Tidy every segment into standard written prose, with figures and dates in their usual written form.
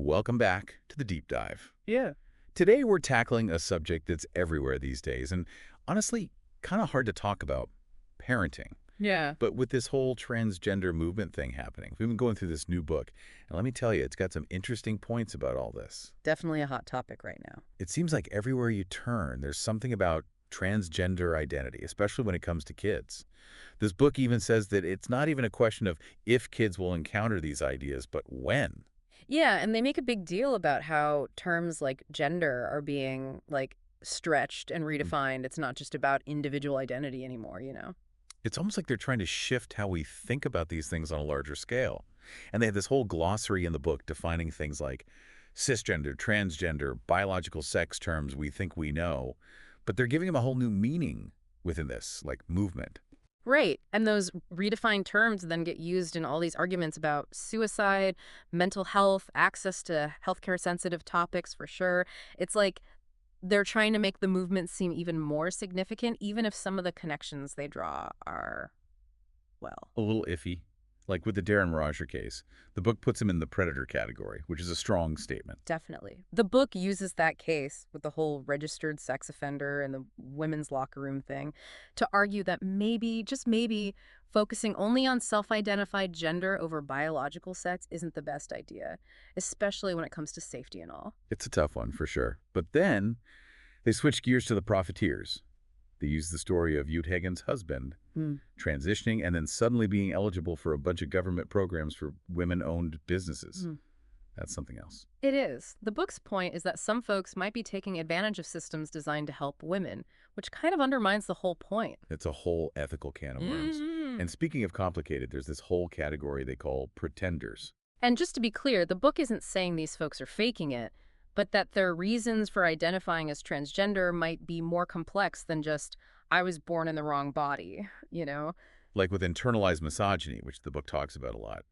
Welcome back to the Deep Dive. Yeah. Today we're tackling a subject that's everywhere these days and honestly kind of hard to talk about, parenting. Yeah. But with this whole transgender movement thing happening, we've been going through this new book, and let me tell you, it's got some interesting points about all this. Definitely a hot topic right now. It seems like everywhere you turn, there's something about transgender identity, especially when it comes to kids. This book even says that it's not even a question of if kids will encounter these ideas, but when. Yeah, and they make a big deal about how terms like gender are being stretched and redefined. It's not just about individual identity anymore. It's almost like they're trying to shift how we think about these things on a larger scale. And they have this whole glossary in the book defining things like cisgender, transgender, biological sex terms we think we know, but they're giving them a whole new meaning within this, like movement. Right. And those redefined terms then get used in all these arguments about suicide, mental health, access to healthcare sensitive topics for sure. It's like they're trying to make the movement seem even more significant, even if some of the connections they draw are, well, A little iffy. Like with the Darren Roger case, the book puts him in the predator category, which is a strong statement. definitely. The book uses that case with the whole registered sex offender and the women's locker room thing to argue that maybe, just maybe, focusing only on self-identified gender over biological sex isn't the best idea, especially when it comes to safety and all. It's a tough one, for sure. But then they switch gears to the profiteers. They use the story of Ute Hagen's husband Hmm. transitioning and then suddenly being eligible for a bunch of government programs for women-owned businesses. Hmm. That's something else. It is. The book's point is that some folks might be taking advantage of systems designed to help women, which kind of undermines the whole point. It's a whole ethical can of worms. Mhm. And speaking of complicated, there's this whole category they call pretenders. And just to be clear, the book isn't saying these folks are faking it, but that their reasons for identifying as transgender might be more complex than just, I was born in the wrong body. Like with internalized misogyny, which the book talks about a lot.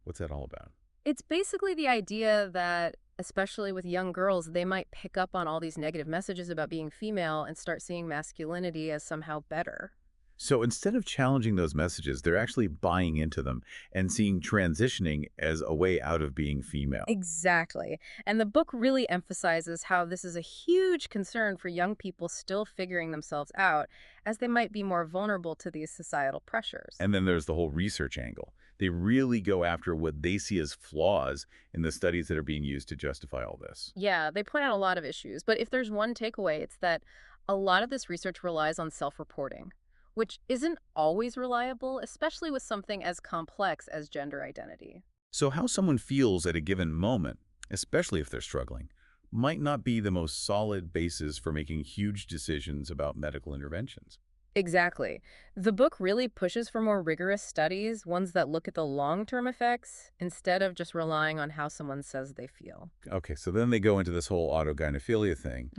What's that all about? It's basically the idea that, especially with young girls, they might pick up on all these negative messages about being female and start seeing masculinity as somehow better. So instead of challenging those messages, they're actually buying into them and seeing transitioning as a way out of being female. Exactly. And the book really emphasizes how this is a huge concern for young people still figuring themselves out, as they might be more vulnerable to these societal pressures. And then there's the whole research angle. They really go after what they see as flaws in the studies that are being used to justify all this. Yeah, they point out a lot of issues, but if there's one takeaway, it's that a lot of this research relies on self-reporting, which isn't always reliable, especially with something as complex as gender identity. So how someone feels at a given moment, especially if they're struggling, might not be the most solid basis for making huge decisions about medical interventions. Exactly. The book really pushes for more rigorous studies, ones that look at the long-term effects, instead of just relying on how someone says they feel. Okay, so then they go into this whole autogynephilia thing.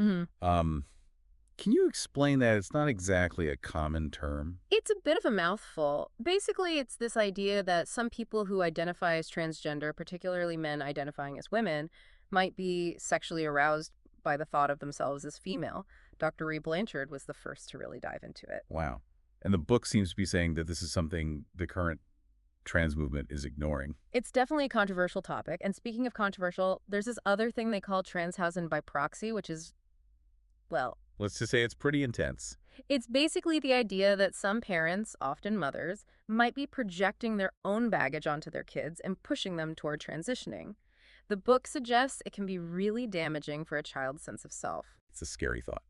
Can you explain that? It's not exactly a common term. It's a bit of a mouthful. Basically, it's this idea that some people who identify as transgender, particularly men identifying as women, might be sexually aroused by the thought of themselves as female. Dr. Ree Blanchard was the first to really dive into it. Wow. And the book seems to be saying that this is something the current trans movement is ignoring. It's definitely a controversial topic. And speaking of controversial, there's this other thing they call Transhausen by proxy, which is, well, Let's just say it's pretty intense. it's basically the idea that some parents, often mothers, might be projecting their own baggage onto their kids and pushing them toward transitioning. The book suggests it can be really damaging for a child's sense of self. It's a scary thought.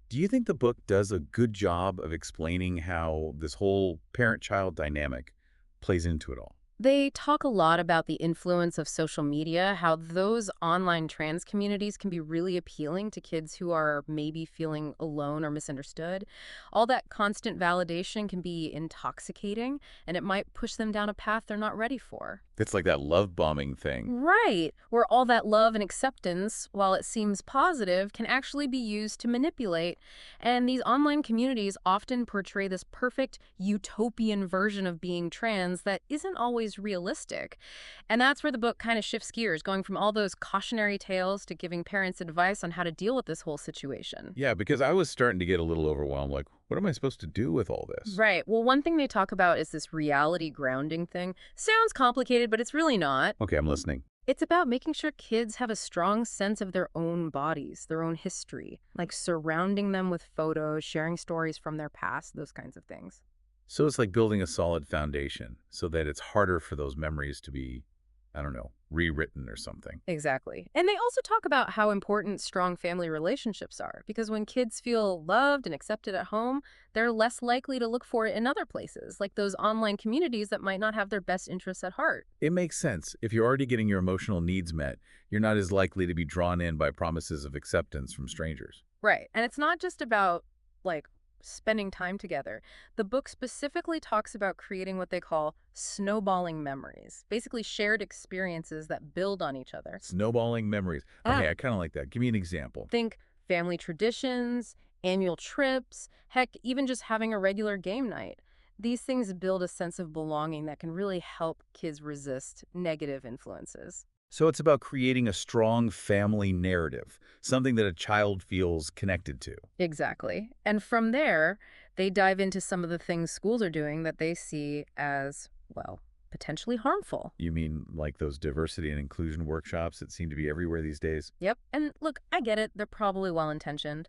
Do you think the book does a good job of explaining how this whole parent-child dynamic plays into it all? They talk a lot about the influence of social media, how those online trans communities can be really appealing to kids who are maybe feeling alone or misunderstood. All that constant validation can be intoxicating, and it might push them down a path they're not ready for. It's like that love bombing thing. Right, where all that love and acceptance, while it seems positive, can actually be used to manipulate. And these online communities often portray this perfect utopian version of being trans that isn't always realistic. And that's where the book kind of shifts gears, going from all those cautionary tales to giving parents advice on how to deal with this whole situation. Yeah, because I was starting to get a little overwhelmed. Like, what am I supposed to do with all this? Right. Well, one thing they talk about is this reality grounding thing. Sounds complicated, but it's really not. Okay, I'm listening. It's about making sure kids have a strong sense of their own bodies, their own history, like surrounding them with photos, sharing stories from their past, those kinds of things. So it's like building a solid foundation so that it's harder for those memories to be, I don't know, rewritten or something. Exactly. And they also talk about how important strong family relationships are, because when kids feel loved and accepted at home, they're less likely to look for it in other places, like those online communities that might not have their best interests at heart. It makes sense. If you're already getting your emotional needs met, you're not as likely to be drawn in by promises of acceptance from strangers. Right. And it's not just about, like, spending time together. The book specifically talks about creating what they call snowballing memories, basically shared experiences that build on each other. Snowballing memories. Ah, Okay, I kind of like that. Give me an example. think family traditions, annual trips, heck, even just having a regular game night. These things build a sense of belonging that can really help kids resist negative influences. So it's about creating a strong family narrative, something that a child feels connected to. Exactly. And from there, they dive into some of the things schools are doing that they see as, well, potentially harmful. You mean like those diversity and inclusion workshops that seem to be everywhere these days? Yep. And look, I get it. They're probably well intentioned.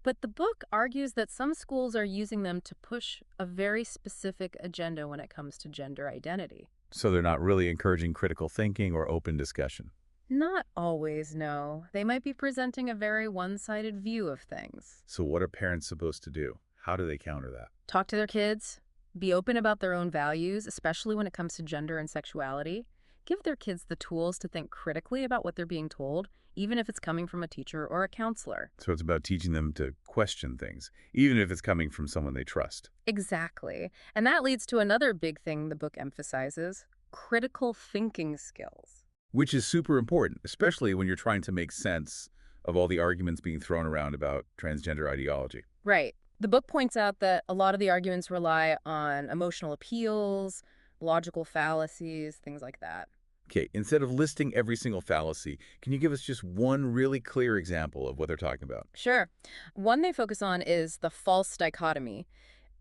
But the book argues that some schools are using them to push a very specific agenda when it comes to gender identity. So they're not really encouraging critical thinking or open discussion. Not always, no. They might be presenting a very one-sided view of things. So what are parents supposed to do? How do they counter that? Talk to their kids, be open about their own values, especially when it comes to gender and sexuality. Give their kids the tools to think critically about what they're being told, even if it's coming from a teacher or a counselor. So it's about teaching them to question things, even if it's coming from someone they trust. Exactly. And that leads to another big thing the book emphasizes: critical thinking skills. Which is super important, especially when you're trying to make sense of all the arguments being thrown around about transgender ideology. Right. The book points out that a lot of the arguments rely on emotional appeals, logical fallacies, things like that. Okay, instead of listing every single fallacy, can you give us just one really clear example of what they're talking about? Sure. One they focus on is the false dichotomy,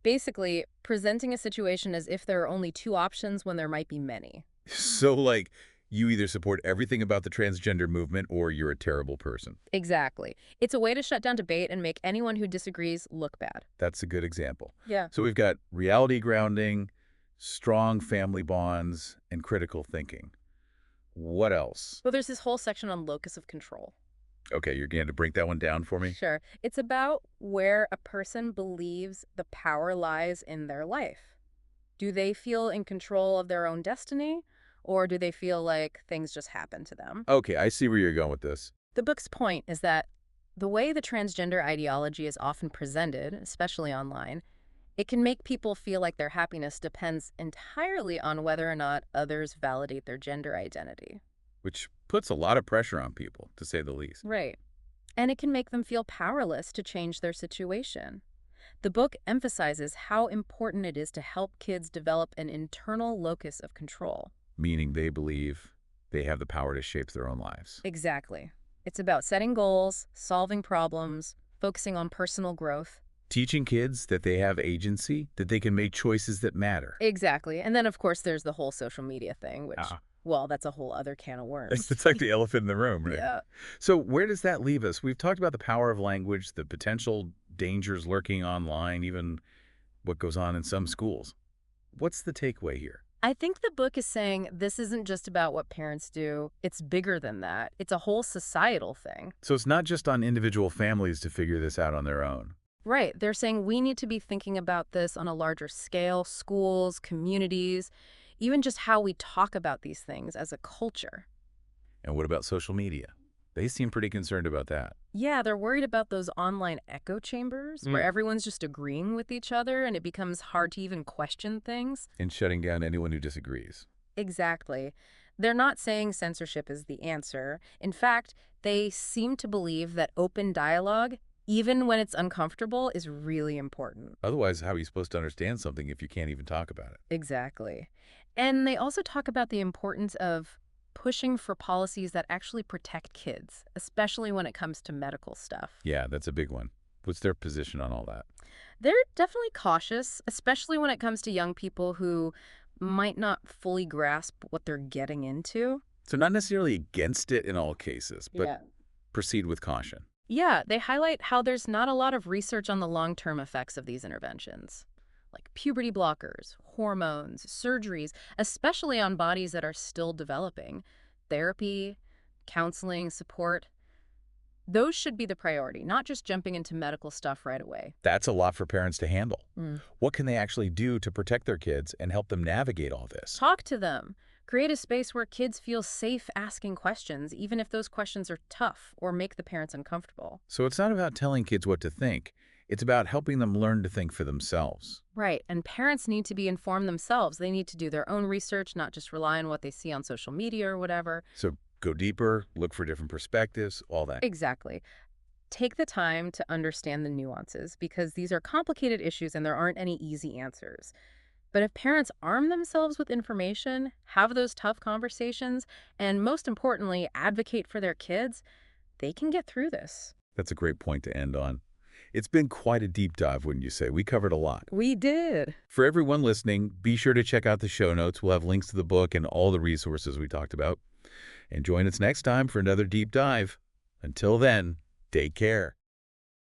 basically presenting a situation as if there are only two options when there might be many. So, like, you either support everything about the transgender movement or you're a terrible person. Exactly. It's a way to shut down debate and make anyone who disagrees look bad. That's a good example. Yeah. So we've got reality grounding, strong family bonds, and critical thinking. What else? Well, there's this whole section on locus of control. Okay, you're going to break that one down for me? Sure. It's about where a person believes the power lies in their life. Do they feel in control of their own destiny, or do they feel like things just happen to them? Okay, I see where you're going with this. The book's point is that the way the transgender ideology is often presented, especially online, it can make people feel like their happiness depends entirely on whether or not others validate their gender identity. Which puts a lot of pressure on people, to say the least. Right. And it can make them feel powerless to change their situation. The book emphasizes how important it is to help kids develop an internal locus of control. Meaning they believe they have the power to shape their own lives. Exactly. It's about setting goals, solving problems, focusing on personal growth. Teaching kids that they have agency, that they can make choices that matter. Exactly. And then, of course, there's the whole social media thing, which, Ah, well, that's a whole other can of worms. it's like the elephant in the room, right? Yeah. So where does that leave us? We've talked about the power of language, the potential dangers lurking online, even what goes on in some schools. What's the takeaway here? I think the book is saying this isn't just about what parents do. It's bigger than that. It's a whole societal thing. So it's not just on individual families to figure this out on their own. Right. They're saying we need to be thinking about this on a larger scale, schools, communities, even just how we talk about these things as a culture. And what about social media? They seem pretty concerned about that. Yeah, they're worried about those online echo chambers where everyone's just agreeing with each other and it becomes hard to even question things. And shutting down anyone who disagrees. Exactly. They're not saying censorship is the answer. In fact, they seem to believe that open dialogue, even when it's uncomfortable, is really important. Otherwise, how are you supposed to understand something if you can't even talk about it? Exactly. And they also talk about the importance of pushing for policies that actually protect kids, especially when it comes to medical stuff. Yeah, that's a big one. What's their position on all that? They're definitely cautious, especially when it comes to young people who might not fully grasp what they're getting into. So not necessarily against it in all cases, but Yeah. proceed with caution. Yeah, they highlight how there's not a lot of research on the long-term effects of these interventions, like puberty blockers, hormones, surgeries, especially on bodies that are still developing. Therapy, counseling, support, those should be the priority, not just jumping into medical stuff right away. That's a lot for parents to handle. Mm. What can they actually do to protect their kids and help them navigate all this? Talk to them. Create a space where kids feel safe asking questions, even if those questions are tough or make the parents uncomfortable. So it's not about telling kids what to think. It's about helping them learn to think for themselves. Right, and parents need to be informed themselves. They need to do their own research, not just rely on what they see on social media or whatever. So go deeper, look for different perspectives, all that. Exactly. Take the time to understand the nuances because these are complicated issues and there aren't any easy answers. But if parents arm themselves with information, have those tough conversations, and most importantly, advocate for their kids, they can get through this. That's a great point to end on. It's been quite a deep dive, wouldn't you say? We covered a lot. We did. For everyone listening, be sure to check out the show notes. We'll have links to the book and all the resources we talked about. And join us next time for another deep dive. Until then, take care.